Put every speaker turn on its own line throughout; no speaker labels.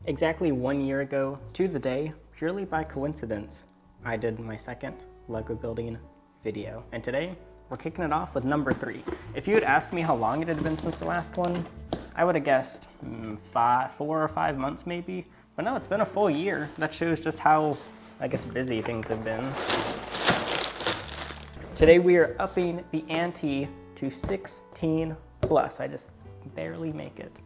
Exactly 1 year ago to the day, purely by coincidence, I did my second Lego building video. And today, we're kicking it off with number 3. If you had asked me how long it had been since the last one, I would have guessed 4 or 5 months maybe. But no, it's been a full year. That shows just how, I guess, busy things have been. Today we are upping the ante to 16 plus. I just barely make it.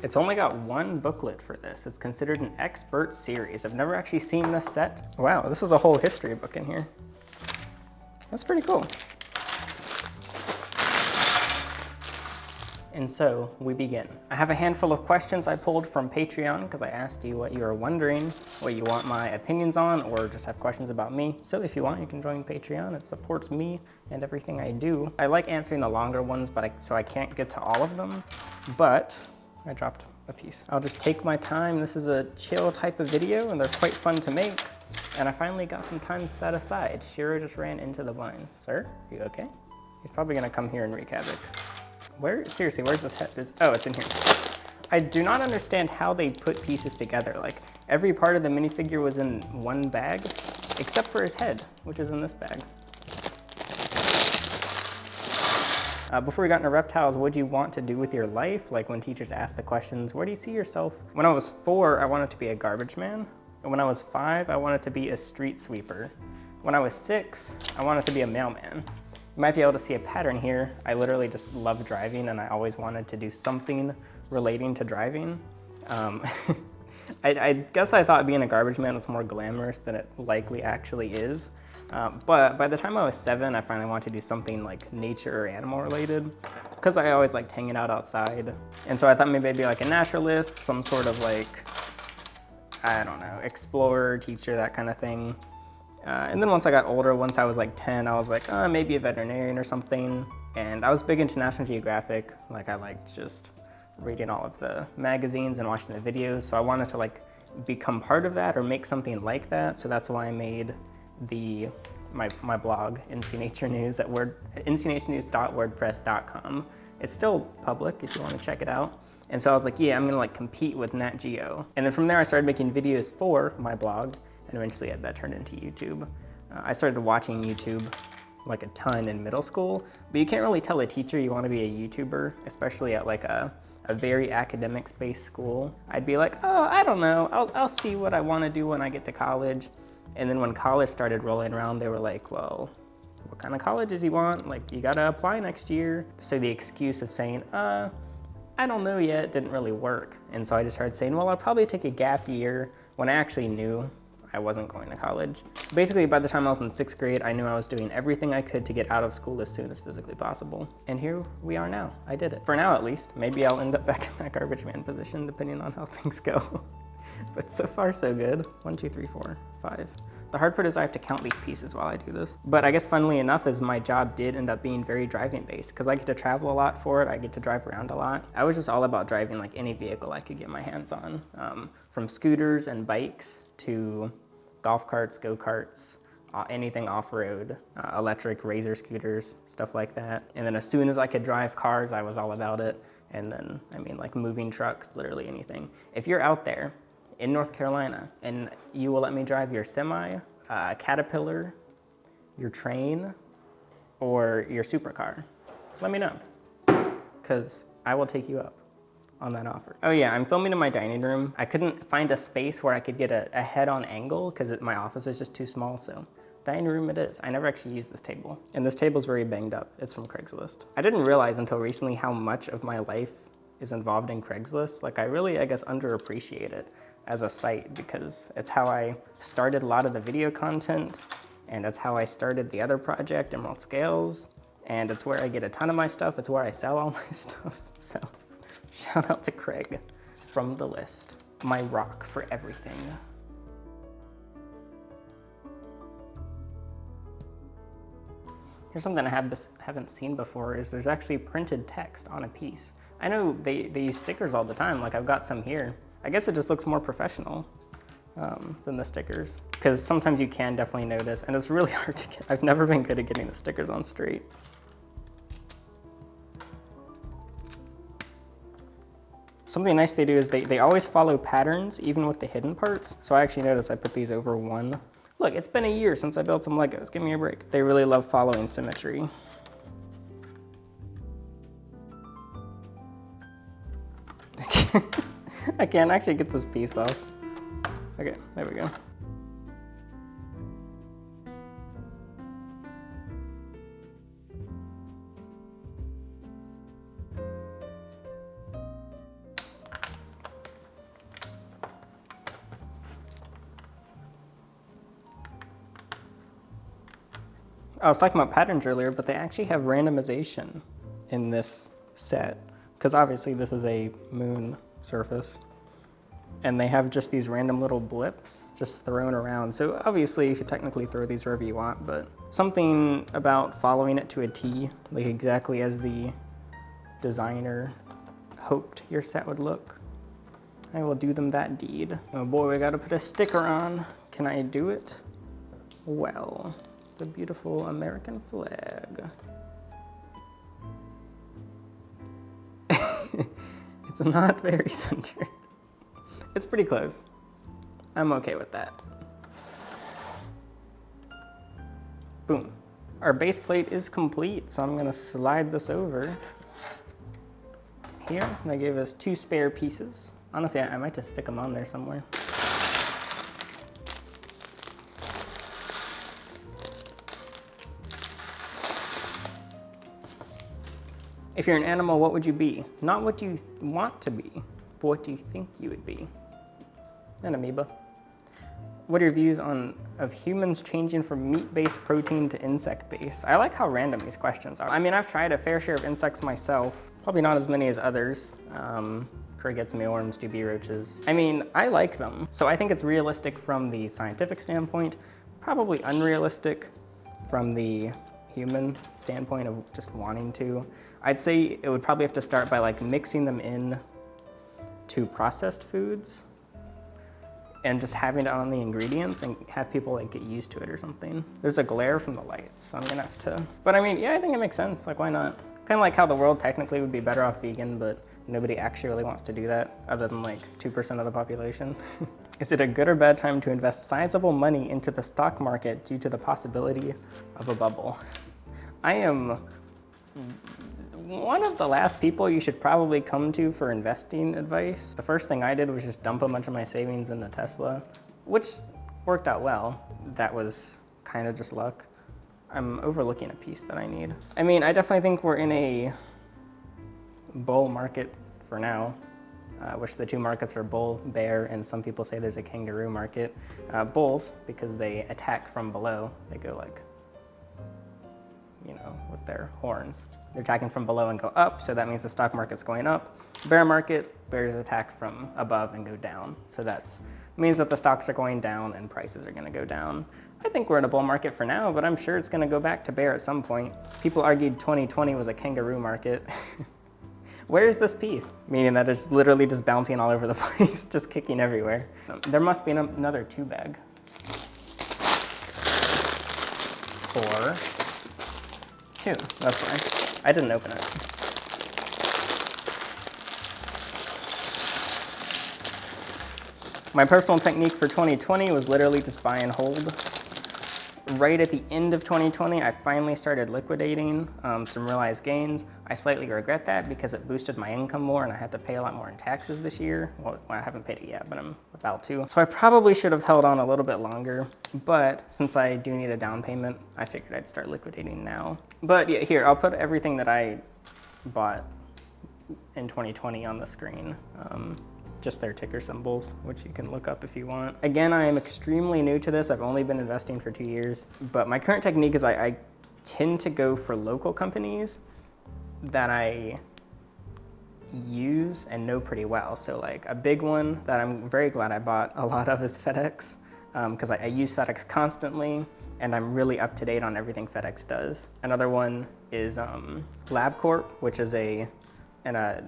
It's only got one booklet for this. It's considered an expert series. I've never actually seen this set. Wow, this is a whole history book in here. That's pretty cool. And so we begin. I have a handful of questions I pulled from Patreon because I asked you what you were wondering, what you want my opinions on, or just have questions about me. So if you want, you can join Patreon. It supports me and everything I do. I like answering the longer ones, so I can't get to all of them, but I dropped a piece. I'll just take my time. This is a chill type of video and they're quite fun to make. And I finally got some time set aside. Shiro just ran into the blinds. Sir, are you okay? He's probably gonna come here and wreak havoc. Seriously, where's this head? Oh, it's in here. I do not understand how they put pieces together. Like, every part of the minifigure was in one bag, except for his head, which is in this bag. Before we got into reptiles, what do you want to do with your life? Like when teachers ask the questions, where do you see yourself? When I was 4, I wanted to be a garbage man. And when I was 5, I wanted to be a street sweeper. When I was 6, I wanted to be a mailman. You might be able to see a pattern here. I literally just love driving and I always wanted to do something relating to driving. I guess I thought being a garbage man was more glamorous than it likely actually is. But by the time I was 7, I finally wanted to do something like nature or animal related because I always liked hanging out outside. And so I thought maybe I'd be like a naturalist, some sort of like, I don't know, explorer, teacher, that kind of thing. And then once I got older, once I was like 10, I was like, maybe a veterinarian or something. And I was big into National Geographic. Like I liked just reading all of the magazines and watching the videos. So I wanted to like become part of that or make something like that. So that's why I made my blog, NC Nature News, at ncnaturenews.wordpress.com. It's still public if you want to check it out. And so I was like, yeah, I'm gonna like compete with Nat Geo. And then from there I started making videos for my blog, and eventually that turned into YouTube. I started watching YouTube like a ton in middle school, but you can't really tell a teacher you want to be a YouTuber, especially at like a very academics-based school. I'd be like, oh, I don't know, I'll see what I want to do when I get to college. And then when college started rolling around, they were like, well, what kind of colleges you want? Like, you gotta apply next year. So the excuse of saying, I don't know yet, didn't really work. And so I just started saying, well, I'll probably take a gap year, when I actually knew I wasn't going to college. Basically, by the time I was in 6th grade, I knew I was doing everything I could to get out of school as soon as physically possible. And here we are now. I did it. For now, at least. Maybe I'll end up back in that garbage man position, depending on how things go. But so far, so good. 1, 2, 3, 4, 5. The hard part is I have to count these pieces while I do this. But I guess funnily enough is my job did end up being very driving based because I get to travel a lot for it. I get to drive around a lot. I was just all about driving like any vehicle I could get my hands on. From scooters and bikes to golf carts, go-karts, anything off-road, electric razor scooters, stuff like that. And then as soon as I could drive cars, I was all about it. And then, I mean, like moving trucks, literally anything. If you're out there in North Carolina and you will let me drive your semi, Caterpillar, your train, or your supercar, let me know, because I will take you up on that offer. Oh yeah, I'm filming in my dining room. I couldn't find a space where I could get a head-on angle because my office is just too small, so dining room it is. I never actually used this table. And this table's very banged up. It's from Craigslist. I didn't realize until recently how much of my life is involved in Craigslist. Like I really, I guess, underappreciate it as a site because it's how I started a lot of the video content, and that's how I started the other project, Emerald Scales, and it's where I get a ton of my stuff. It's where I sell all my stuff. So shout out to Craig from the list, my rock for everything. Here's something I haven't seen before is there's actually printed text on a piece. I know they use stickers all the time, like I've got some here. I guess it just looks more professional than the stickers, because sometimes you can definitely notice, and it's really hard to get. I've never been good at getting the stickers on straight. Something nice they do is they always follow patterns, even with the hidden parts. So I actually noticed I put these over one. Look, it's been a year since I built some Legos. Give me a break. They really love following symmetry. I can't actually get this piece off. Okay, there we go. I was talking about patterns earlier, but they actually have randomization in this set, because obviously this is a moon surface, and they have just these random little blips just thrown around. So obviously you could technically throw these wherever you want, but something about following it to a T, like exactly as the designer hoped your set would look. I will do them that deed. Oh boy, we gotta put a sticker on. Can I do it? Well, the beautiful American flag. It's not very centered. It's pretty close. I'm okay with that. Boom. Our base plate is complete, so I'm gonna slide this over here. They gave us 2 spare pieces. Honestly, I might just stick them on there somewhere. If you're an animal, what would you be? Not what you want to be, but what do you think you would be? An amoeba. What are your views of humans changing from meat-based protein to insect-based? I like how random these questions are. I mean, I've tried a fair share of insects myself, probably not as many as others. Crickets, mealworms, dubia roaches. I mean, I like them. So I think it's realistic from the scientific standpoint, probably unrealistic from the human standpoint of just wanting to. I'd say it would probably have to start by like mixing them in to processed foods and just having it on the ingredients and have people like get used to it or something. There's a glare from the lights, so I'm gonna have to, but I mean, yeah, I think it makes sense. Like, why not? Kind of like how the world technically would be better off vegan, but nobody actually really wants to do that other than like 2% of the population. Is it a good or bad time to invest sizable money into the stock market due to the possibility of a bubble? I am one of the last people you should probably come to for investing advice. The first thing I did was just dump a bunch of my savings into Tesla, which worked out well. That was kind of just luck. I'm overlooking a piece that I need. I mean, I definitely think we're in a bull market for now, which the 2 markets are bull, bear, and some people say there's a kangaroo market. Bulls, because they attack from below. They go like, you know, with their horns. They're attacking from below and go up, so that means the stock market's going up. Bear market, bears attack from above and go down. So that means that the stocks are going down and prices are gonna go down. I think we're in a bull market for now, but I'm sure it's gonna go back to bear at some point. People argued 2020 was a kangaroo market. Where's this piece? Meaning that it's literally just bouncing all over the place, just kicking everywhere. There must be another 2 bag. Or 2, that's why. I didn't open it. My personal technique for 2020 was literally just buy and hold. Right at the end of 2020, I finally started liquidating some realized gains. I slightly regret that because it boosted my income more and I had to pay a lot more in taxes this year. Well, I haven't paid it yet, but I'm about to. So I probably should have held on a little bit longer, but since I do need a down payment, I figured I'd start liquidating now. But yeah, here, I'll put everything that I bought in 2020 on the screen. Just their ticker symbols, which you can look up if you want. Again, I am extremely new to this. I've only been investing for 2 years, but my current technique is I tend to go for local companies that I use and know pretty well. So like a big one that I'm very glad I bought a lot of is FedEx, because I use FedEx constantly and I'm really up to date on everything FedEx does. Another one is LabCorp, which is a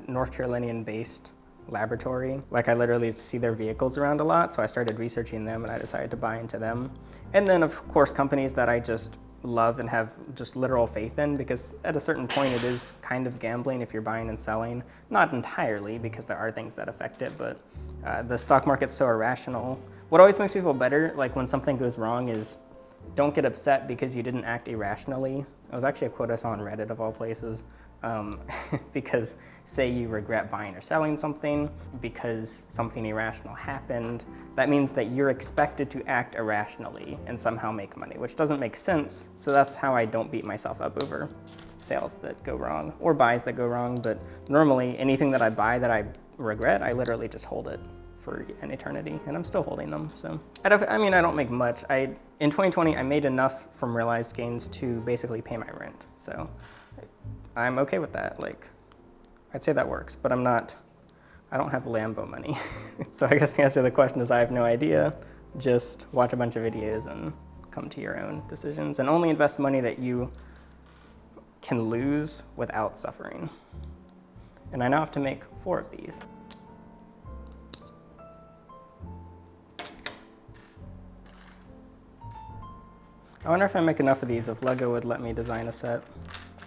North Carolinian based laboratory. Like I literally see their vehicles around a lot, so I started researching them and I decided to buy into them. And then of course companies that I just love and have just literal faith in, because at a certain point it is kind of gambling if you're buying and selling. Not entirely, because there are things that affect it, but the stock market's so irrational. What always makes me feel better, like when something goes wrong, is don't get upset because you didn't act irrationally. It was actually a quote I saw on Reddit of all places. Because say you regret buying or selling something because something irrational happened, that means that you're expected to act irrationally and somehow make money, which doesn't make sense. So that's how I don't beat myself up over sales that go wrong or buys that go wrong. But normally anything that I buy that I regret, I literally just hold it for an eternity, and I'm still holding them. So I don't make much. In 2020, I made enough from realized gains to basically pay my rent. So I'm okay with that. Like, I'd say that works, but I don't have Lambo money. So I guess the answer to the question is I have no idea. Just watch a bunch of videos and come to your own decisions, and only invest money that you can lose without suffering. And I now have to make 4 of these. I wonder if I make enough of these, if Lego would let me design a set.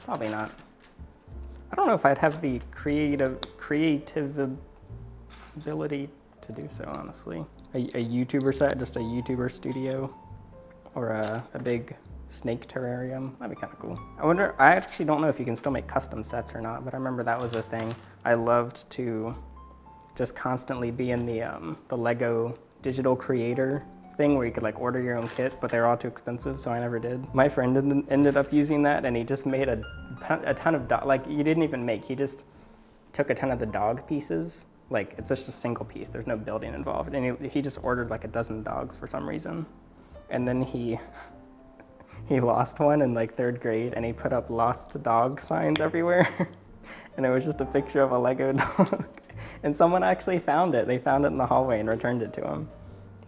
Probably not. I don't know if I'd have the creative ability to do so, honestly. A YouTuber set, just a YouTuber studio, or a big snake terrarium. That'd be kind of cool. I actually don't know if you can still make custom sets or not, but I remember that was a thing. I loved to just constantly be in the Lego digital creator thing where you could like order your own kit, but they're all too expensive, so I never did. My friend ended up using that, and he just made a ton of like, he didn't even make, he just took a ton of the dog pieces. Like, it's just a single piece, there's no building involved, and he just ordered like a dozen dogs for some reason. And then he lost one in like 3rd grade, and he put up lost dog signs everywhere. And it was just a picture of a Lego dog. And someone actually found it. They found it in the hallway and returned it to him.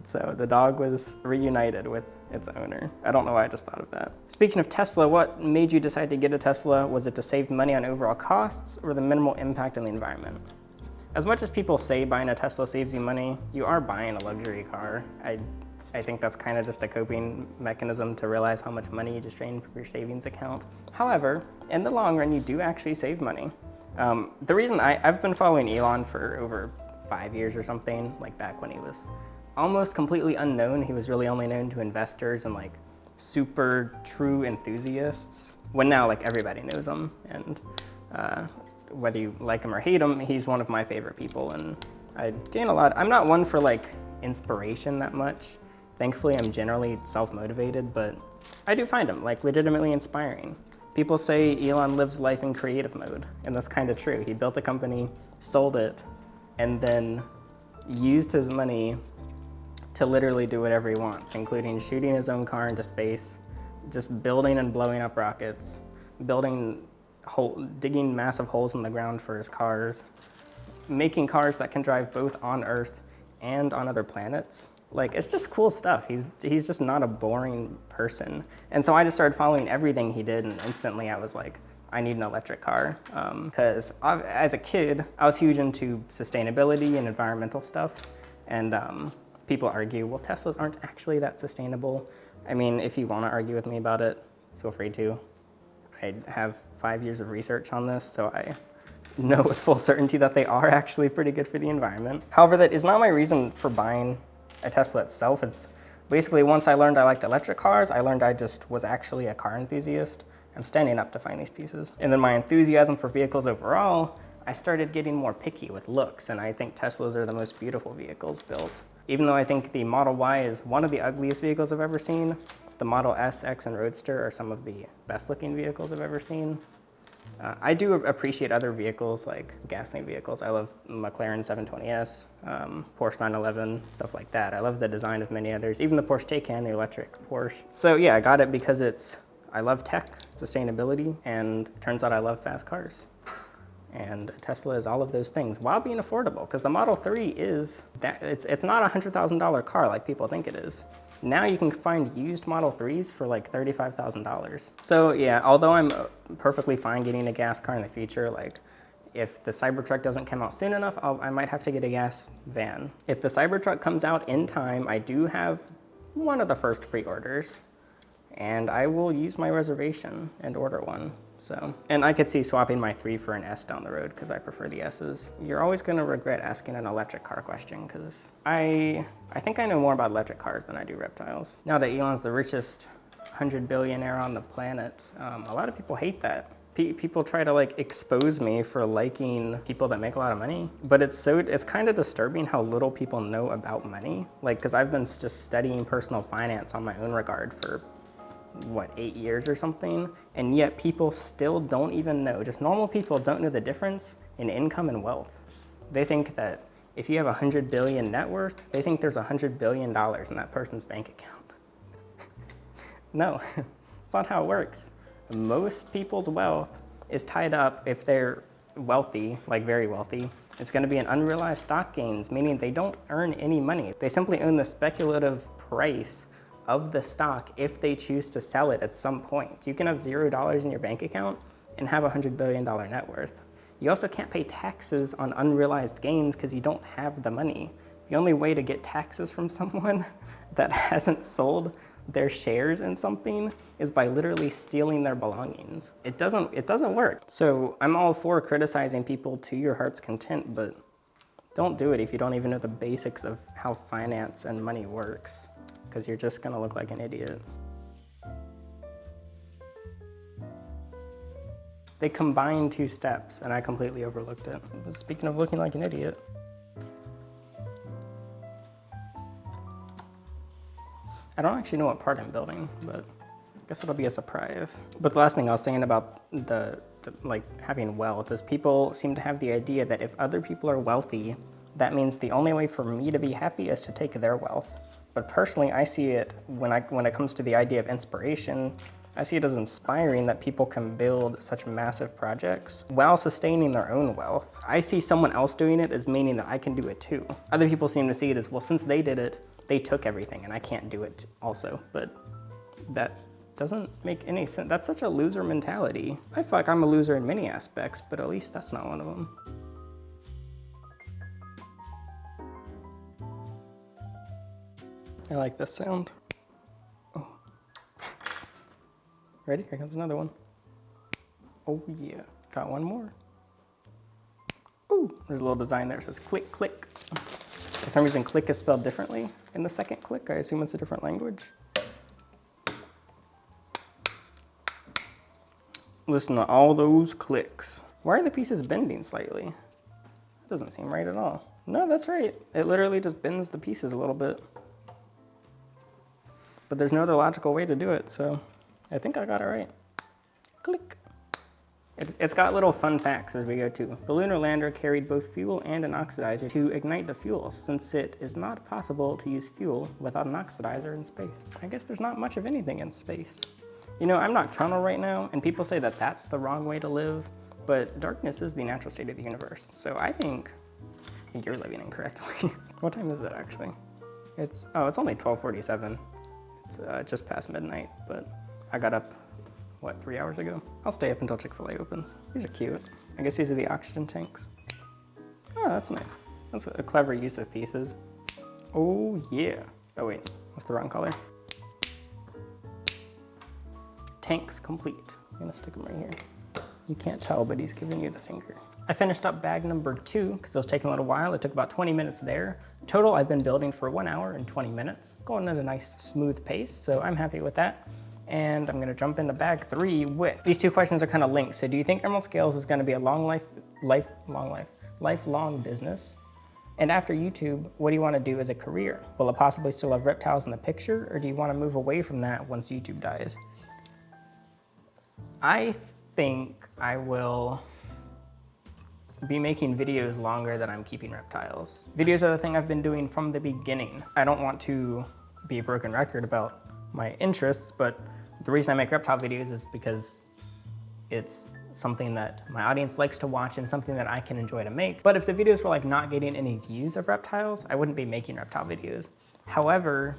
So the dog was reunited with its owner. I don't know why I just thought of that. Speaking of Tesla, what made you decide to get a Tesla? Was it to save money on overall costs or the minimal impact on the environment? As much as people say buying a Tesla saves you money, you are buying a luxury car. I think that's kind of just a coping mechanism to realize how much money you just drained from your savings account. However, in the long run, you do actually save money. The reason I've been following Elon for over 5 years or something, like back when he was almost completely unknown. He was really only known to investors and like super true enthusiasts, when now like everybody knows him. And whether you like him or hate him, he's one of my favorite people, and I gain a lot. I'm not one for like inspiration that much. Thankfully, I'm generally self-motivated, but I do find him like legitimately inspiring. People say Elon lives life in creative mode, and that's kind of true. He built a company, sold it, and then used his money to literally do whatever he wants, including shooting his own car into space, just building and blowing up rockets, digging massive holes in the ground for his cars, making cars that can drive both on Earth and on other planets. Like, it's just cool stuff. He's just not a boring person. And so I just started following everything he did, and instantly I was like, I need an electric car. Because as a kid, I was huge into sustainability and environmental stuff. And people argue, well, Teslas aren't actually that sustainable. I mean, if you want to argue with me about it, feel free to. I have 5 years of research on this, so I know with full certainty that they are actually pretty good for the environment. However, that is not my reason for buying a Tesla itself. It's basically, once I learned I liked electric cars, I learned I just was actually a car enthusiast. I'm standing up to find these pieces. And then my enthusiasm for vehicles overall, I started getting more picky with looks, and I think Teslas are the most beautiful vehicles built. Even though I think the Model Y is one of the ugliest vehicles I've ever seen, the Model S, X, and Roadster are some of the best looking vehicles I've ever seen. I do appreciate other vehicles, like gasoline vehicles. I love McLaren 720S, Porsche 911, stuff like that. I love the design of many others, even the Porsche Taycan, the electric Porsche. So yeah, I got it because I love tech, sustainability, and it turns out I love fast cars. And Tesla is all of those things while being affordable, because the Model 3 it's not a $100,000 car like people think it is. Now you can find used Model 3s for like $35,000. So yeah, although I'm perfectly fine getting a gas car in the future, like if the Cybertruck doesn't come out soon enough, I might have to get a gas van. If the Cybertruck comes out in time, I do have one of the first pre-orders. and I will use my reservation and order one. So, and I could see swapping my 3 for an S down the road because I prefer the S's. You're always going to regret asking an electric car question because I think I know more about electric cars than I do reptiles. Now that Elon's the richest 100 billionaire on the planet, a lot of people hate that. People try to like expose me for liking people that make a lot of money, but it's kind of disturbing how little people know about money. Like, cause I've been just studying personal finance on my own regard for what, 8 years or something, and yet people still don't even know, just normal people don't know the difference in income and wealth. They think that if you have 100 billion net worth, they think there's $100 billion in that person's bank account. No, that's not how it works. Most people's wealth is tied up, if they're wealthy, like very wealthy, it's gonna be in unrealized stock gains, meaning they don't earn any money. They simply own the speculative price of the stock if they choose to sell it at some point. You can have $0 in your bank account and have $100 billion net worth. You also can't pay taxes on unrealized gains because you don't have the money. The only way to get taxes from someone that hasn't sold their shares in something is by literally stealing their belongings. It doesn't work. So I'm all for criticizing people to your heart's content, but don't do it if you don't even know the basics of how finance and money works, because you're just gonna look like an idiot. They combine 2 steps and I completely overlooked it. Speaking of looking like an idiot, I don't actually know what part I'm building, but I guess it'll be a surprise. But the last thing I was saying about the like having wealth is people seem to have the idea that if other people are wealthy, that means the only way for me to be happy is to take their wealth. But personally, I see it when it comes to the idea of inspiration, I see it as inspiring that people can build such massive projects while sustaining their own wealth. I see someone else doing it as meaning that I can do it too. Other people seem to see it as, well, since they did it, they took everything and I can't do it also. But that doesn't make any sense. That's such a loser mentality. I feel like I'm a loser in many aspects, but at least that's not one of them. I like this sound. Oh. Ready? Here comes another one. Oh yeah, got one more. Ooh, there's a little design there that says click, click. For some reason, click is spelled differently in the second click. I assume it's a different language. Listen to all those clicks. Why are the pieces bending slightly? That doesn't seem right at all. No, that's right. It literally just bends the pieces a little bit. But there's no other logical way to do it, so I think I got it right. Click. It's got little fun facts as we go too. The lunar lander carried both fuel and an oxidizer to ignite the fuel, since it is not possible to use fuel without an oxidizer in space. I guess there's not much of anything in space. You know, I'm nocturnal right now, and people say that that's the wrong way to live, but darkness is the natural state of the universe. So I think you're living incorrectly. What time is it actually? It's only 12:47. It's just past midnight, but I got up, what, 3 hours ago? I'll stay up until Chick-fil-A opens. These are cute. I guess these are the oxygen tanks. Oh, that's nice. That's a clever use of pieces. Oh yeah. Oh wait, that's the wrong color. Tanks complete. I'm gonna stick them right here. You can't tell, but he's giving you the finger. I finished up bag number 2 because it was taking a little while. It took about 20 minutes there. Total, I've been building for 1 hour and 20 minutes, going at a nice smooth pace, so I'm happy with that. And I'm gonna jump into bag 3 with, these 2 questions are kind of linked. So do you think Emerald Scales is gonna be a lifelong business? And after YouTube, what do you wanna do as a career? Will it possibly still have reptiles in the picture, or do you wanna move away from that once YouTube dies? I think I will be making videos longer than I'm keeping reptiles. Videos are the thing I've been doing from the beginning. I don't want to be a broken record about my interests, but the reason I make reptile videos is because it's something that my audience likes to watch and something that I can enjoy to make. But if the videos were like not getting any views of reptiles, I wouldn't be making reptile videos. However,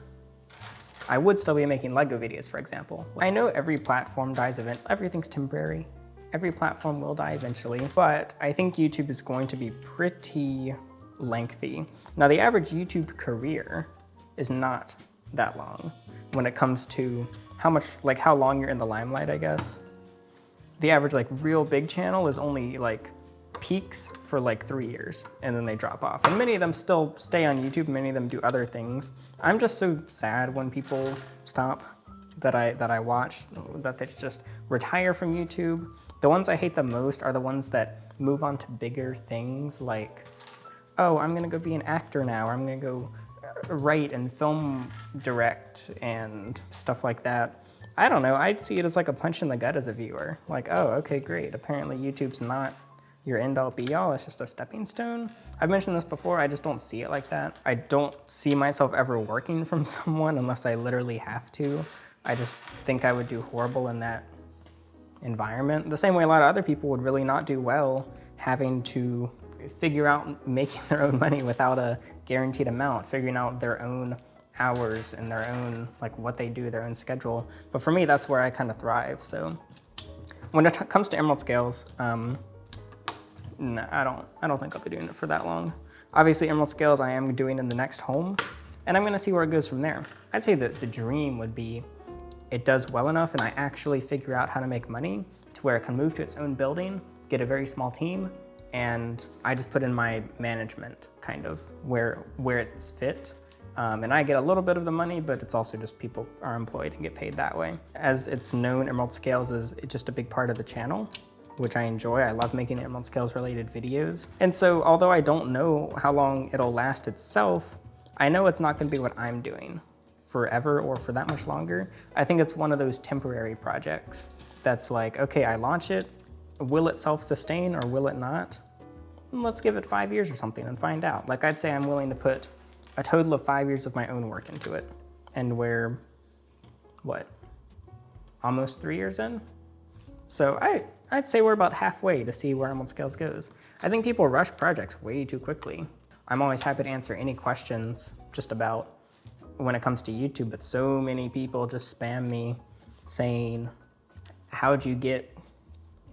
I would still be making Lego videos, for example. I know every platform dies eventually. Everything's temporary. Every platform will die eventually, but I think YouTube is going to be pretty lengthy. Now, the average YouTube career is not that long when it comes to how long you're in the limelight, I guess. The average like real big channel is only like peaks for like 3 years and then they drop off. And many of them still stay on YouTube, many of them do other things. I'm just so sad when people stop that I watch, that they just retire from YouTube. The ones I hate the most are the ones that move on to bigger things like, oh, I'm gonna go be an actor now, or I'm gonna go write and film direct and stuff like that. I don't know, I'd see it as like a punch in the gut as a viewer. Like, oh, okay, great. Apparently YouTube's not your end all be all, it's just a stepping stone. I've mentioned this before, I just don't see it like that. I don't see myself ever working from someone unless I literally have to. I just think I would do horrible in that environment. The same way a lot of other people would really not do well having to figure out making their own money without a guaranteed amount, figuring out their own hours and their own, like what they do, their own schedule. But for me, that's where I kind of thrive. So when it comes to emerald scales, no, I don't think I'll be doing it for that long. Obviously emerald scales I am doing in the next home, and I'm gonna see where it goes from there. I'd say that the dream would be it does well enough and I actually figure out how to make money to where it can move to its own building, get a very small team, and I just put in my management kind of where it's fit. And I get a little bit of the money, but it's also just people are employed and get paid that way. As it's known, emerald scales is just a big part of the channel, which I enjoy. I love making emerald scales related videos. And so although I don't know how long it'll last itself, I know it's not gonna be what I'm doing forever or for that much longer. I think it's one of those temporary projects that's like, okay, I launch it, will it self-sustain or will it not? Let's give it 5 years or something and find out. Like I'd say I'm willing to put a total of 5 years of my own work into it. And we're, what, almost 3 years in? So I'd say we're about halfway to see where emerald scales goes. I think people rush projects way too quickly. I'm always happy to answer any questions just about when it comes to YouTube, but so many people just spam me saying, how'd you get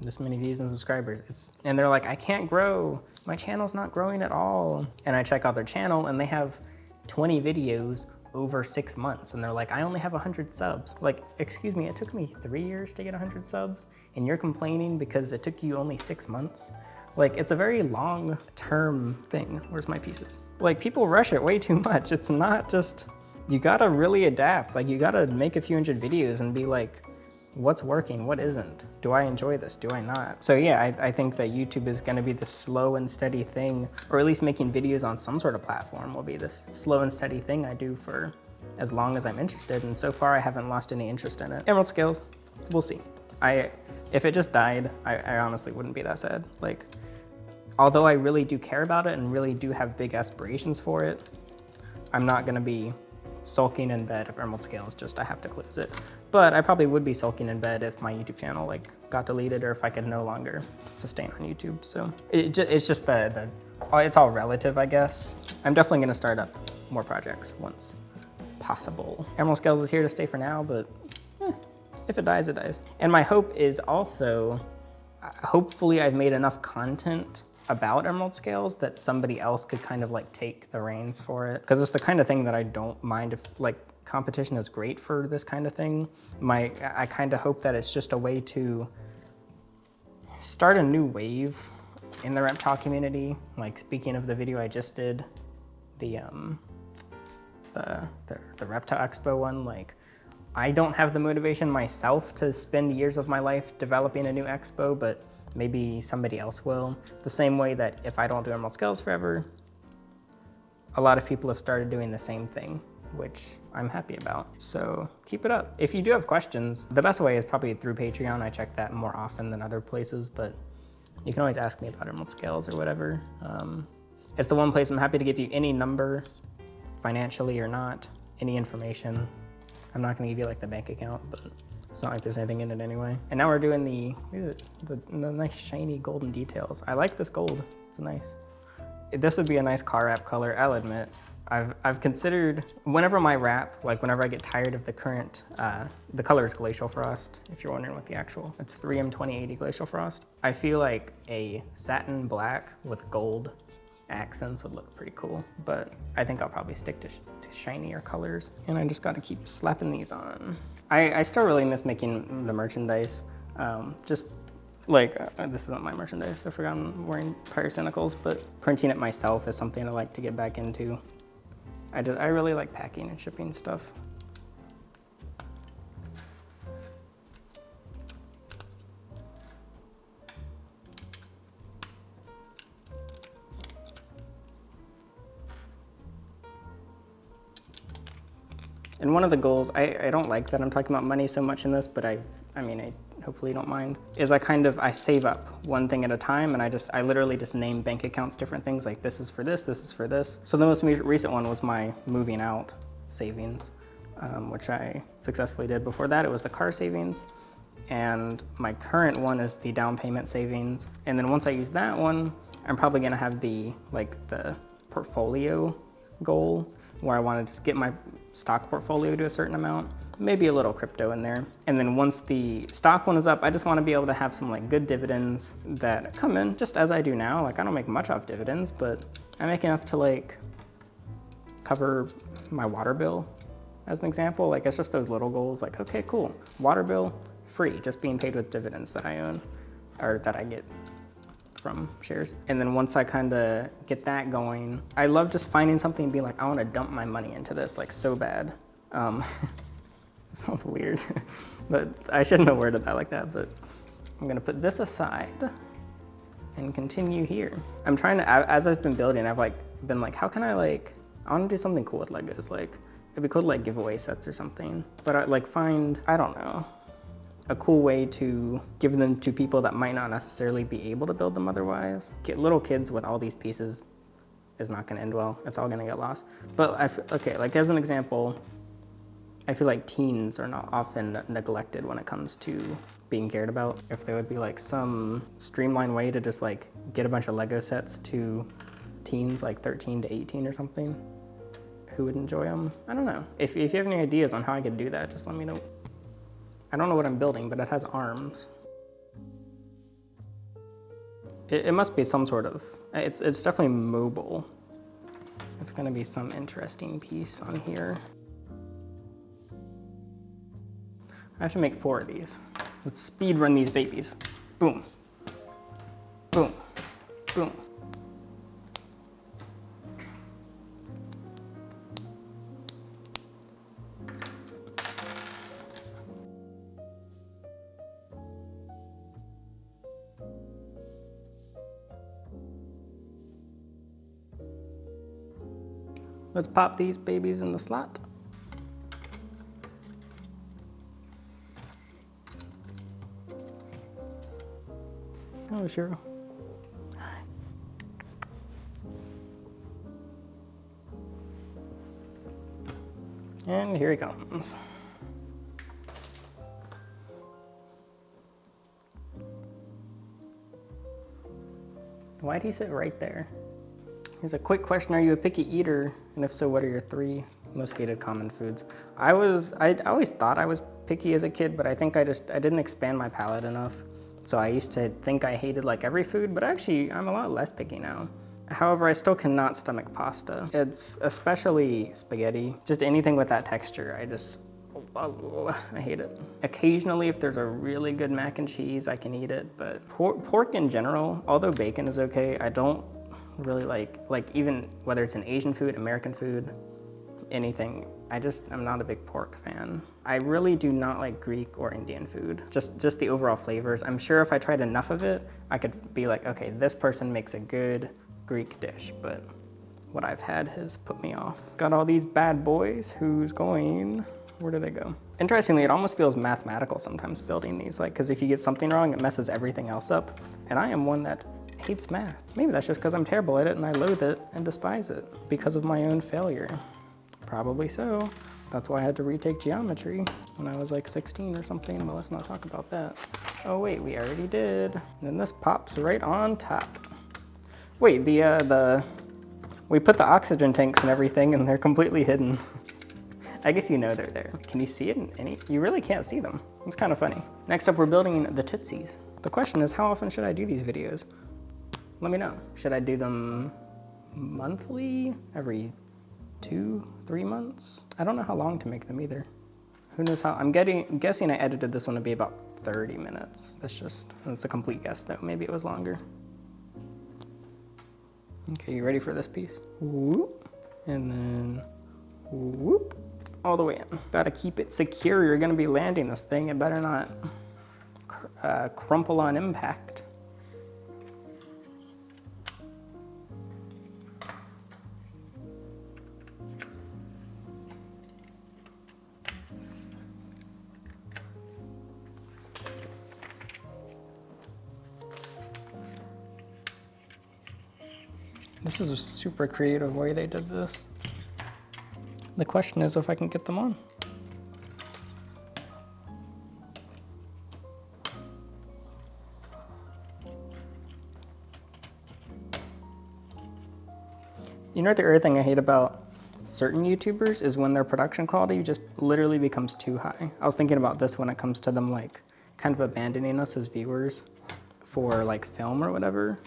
this many views and subscribers? And they're like, I can't grow. My channel's not growing at all. And I check out their channel and they have 20 videos over 6 months. And they're like, I only have 100 subs. Like, excuse me, it took me 3 years to get 100 subs and you're complaining because it took you only 6 months? Like, it's a very long-term thing. Where's my pieces? Like, people rush it way too much. It's not just, you gotta really adapt. Like, you gotta make a few hundred videos and be like, what's working, what isn't? Do I enjoy this, do I not? So yeah, I think that YouTube is gonna be the slow and steady thing, or at least making videos on some sort of platform will be this slow and steady thing I do for as long as I'm interested, and so far I haven't lost any interest in it. Emerald scales, we'll see. If it just died, I honestly wouldn't be that sad. Like, although I really do care about it and really do have big aspirations for it, I'm not gonna be sulking in bed if emerald scales just I have to close it. But I probably would be sulking in bed if my YouTube channel like got deleted or if I could no longer sustain on YouTube. So it's just it's all relative, I guess. I'm definitely gonna start up more projects once possible. Emerald scales is here to stay for now, but if it dies, it dies. And my hope is also, hopefully I've made enough content about emerald scales that somebody else could kind of like take the reins for it. Because it's the kind of thing that I don't mind if like competition is great for this kind of thing. I kind of hope that it's just a way to start a new wave in the reptile community. Like speaking of the video I just did, the Reptile Expo one, like I don't have the motivation myself to spend years of my life developing a new expo, but maybe somebody else will. The same way that if I don't do emerald scales forever, a lot of people have started doing the same thing, which I'm happy about. So keep it up. If you do have questions, the best way is probably through Patreon. I check that more often than other places, but you can always ask me about emerald scales or whatever. It's the one place I'm happy to give you any number, financially or not, any information. I'm not gonna give you like the bank account, but it's not like there's anything in it anyway. And now we're doing the nice shiny golden details. I like this gold, it's nice. This would be a nice car wrap color, I'll admit. I've considered, whenever my wrap, like whenever I get tired of the current, the color is Glacial Frost, if you're wondering what the actual, it's 3M2080 Glacial Frost. I feel like a satin black with gold accents would look pretty cool, but I think I'll probably stick to shinier colors. And I just gotta keep slapping these on. I still really miss making the merchandise. Just like, this isn't my merchandise, I forgot I'm wearing Pyrocynicals, but printing it myself is something I like to get back into. I really like packing and shipping stuff. And one of the goals, I don't like that I'm talking about money so much in this, but I hopefully you don't mind, is I save up one thing at a time, and I literally just name bank accounts different things, like this is for this is for this. So the most recent one was my moving out savings, which I successfully did. Before that, it was the car savings, and my current one is the down payment savings. And then once I use that one, I'm probably gonna have the portfolio goal, where I want to just get my stock portfolio to a certain amount, maybe a little crypto in there. And then once the stock one is up, I just want to be able to have some good dividends that come in just as I do now. I don't make much off dividends, but I make enough to cover my water bill as an example. It's just those little goals, okay, cool, water bill free, just being paid with dividends that I own or that I get from shares. And then once I kind of get that going, I love just finding something and be like, I want to dump my money into this so bad. It sounds weird, but I shouldn't have worded that like that, but I'm gonna put this aside and continue here. I'm trying to, as I've been building, I've been how can I want to do something cool with Legos. It'd be cool to give away sets or something, but I find, I don't know, a cool way to give them to people that might not necessarily be able to build them otherwise. Little kids with all these pieces is not gonna end well. It's all gonna get lost. But as an example, I feel like teens are not often neglected when it comes to being cared about. If there would be some streamlined way to just get a bunch of Lego sets to teens 13 to 18 or something who would enjoy them. I don't know. If you have any ideas on how I could do that, just let me know. I don't know what I'm building, but it has arms. It must be some sort of, it's definitely mobile. It's gonna be some interesting piece on here. I have to make 4 of these. Let's speed run these babies. Boom, boom, boom. Let's pop these babies in the slot. Oh, sure. And here he comes. Why'd he sit right there? Here's a quick question, are you a picky eater? And if so, what are your 3 most hated common foods? I always thought I was picky as a kid, but I think I didn't expand my palate enough. So I used to think I hated every food, but actually I'm a lot less picky now. However, I still cannot stomach pasta. It's especially spaghetti, just anything with that texture. I hate it. Occasionally, if there's a really good mac and cheese, I can eat it, but pork in general, although bacon is okay, I don't really like even whether it's an Asian food, American food, anything. I'm not a big pork fan. I really do not like Greek or Indian food. Just the overall flavors. I'm sure if I tried enough of it, I could be okay, this person makes a good Greek dish, but what I've had has put me off. Got all these bad boys, where do they go? Interestingly, it almost feels mathematical sometimes building these, because if you get something wrong, it messes everything else up. And I am one that hates math. Maybe that's just because I'm terrible at it and I loathe it and despise it because of my own failure. Probably so. That's why I had to retake geometry when I was 16 or something, but let's not talk about that. Oh wait, we already did. And then this pops right on top. Wait, we put the oxygen tanks and everything and they're completely hidden. I guess you know they're there. Can you see it you really can't see them. It's kind of funny. Next up, we're building the Tootsies. The question is, how often should I do these videos? Let me know. Should I do them monthly, every 2-3 months. I don't know how long to make them either. Who knows how, I'm guessing I edited this one to be about 30 minutes. That's a complete guess though. Maybe it was longer. Okay, you ready for this piece? Whoop, and then whoop, all the way in. Gotta keep it secure. You're gonna be landing this thing. It better not crumple on impact. This is a super creative way they did this. The question is if I can get them on. You know what the other thing I hate about certain YouTubers is when their production quality just literally becomes too high. I was thinking about this when it comes to them like kind of abandoning us as viewers for like film or whatever.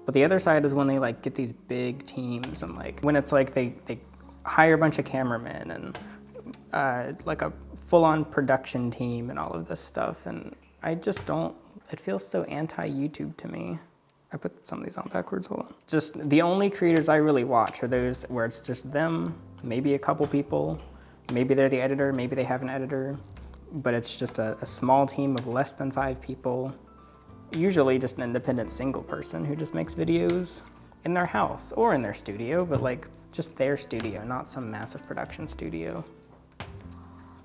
But the other side is when they like get these big teams and like when it's like they hire a bunch of cameramen and like a full-on production team and all of this stuff. And I just don't, it feels so anti-YouTube to me. I put some of these on backwards, hold on. Just the only creators I really watch are those where it's just them, maybe a couple people, maybe they're the editor, maybe they have an editor, but it's just a small team of less than 5 people. Usually just an independent single person who just makes videos in their house or in their studio, but like just their studio, not some massive production studio.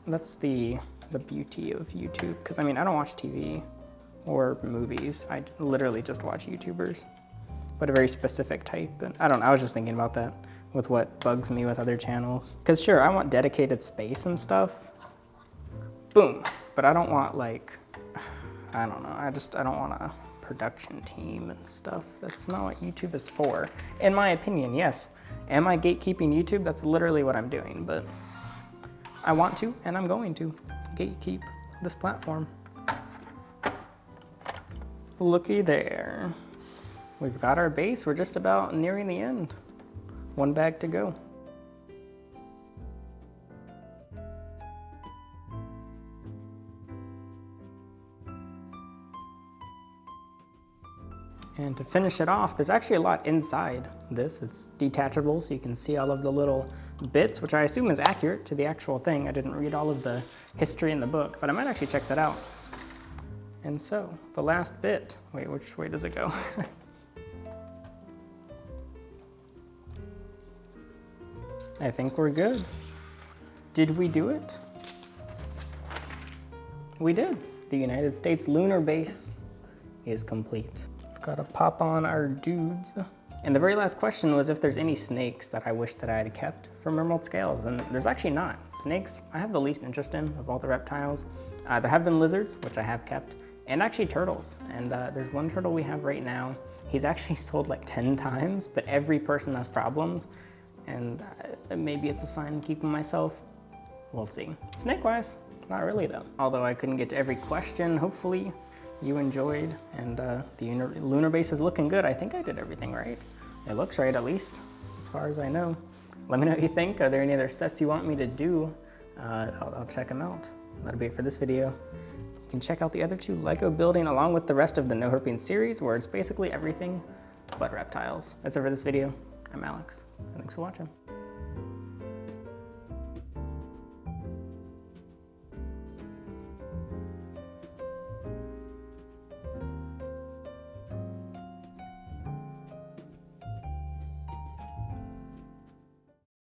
That's the beauty of YouTube, because I mean, I don't watch TV or movies. I literally just watch YouTubers, but a very specific type. And I don't know, I was just thinking about that with what bugs me with other channels. Because sure, I want dedicated space and stuff, boom, but I don't want like, I don't know, I don't want a production team and stuff. That's not what YouTube is for. In my opinion, yes. Am I gatekeeping YouTube? That's literally what I'm doing, but I want to, and I'm going to gatekeep this platform. Looky there. We've got our base. We're just about nearing the end. 1 bag to go. And to finish it off, there's actually a lot inside this. It's detachable, so you can see all of the little bits, which I assume is accurate to the actual thing. I didn't read all of the history in the book, but I might actually check that out. And so, the last bit. Wait, which way does it go? I think we're good. Did we do it? We did. The United States Lunar Base is complete. Gotta pop on our dudes. And the very last question was if there's any snakes that I wish that I had kept from Emerald Scales, and there's actually not. Snakes, I have the least interest in of all the reptiles. There have been lizards, which I have kept, and actually turtles. And there's one turtle we have right now. He's actually sold like 10 times, but every person has problems, and maybe it's a sign to keep him myself. We'll see. Snake-wise, not really though. Although I couldn't get to every question, hopefully you enjoyed, and the lunar base is looking good. I think I did everything right. It looks right, at least, as far as I know. Let me know what you think. Are there any other sets you want me to do? I'll check them out. That'll be it for this video. You can check out the other 2 Lego building along with the rest of the GoHerping series, where it's basically everything but reptiles. That's it for this video. I'm Alex, and thanks for watching.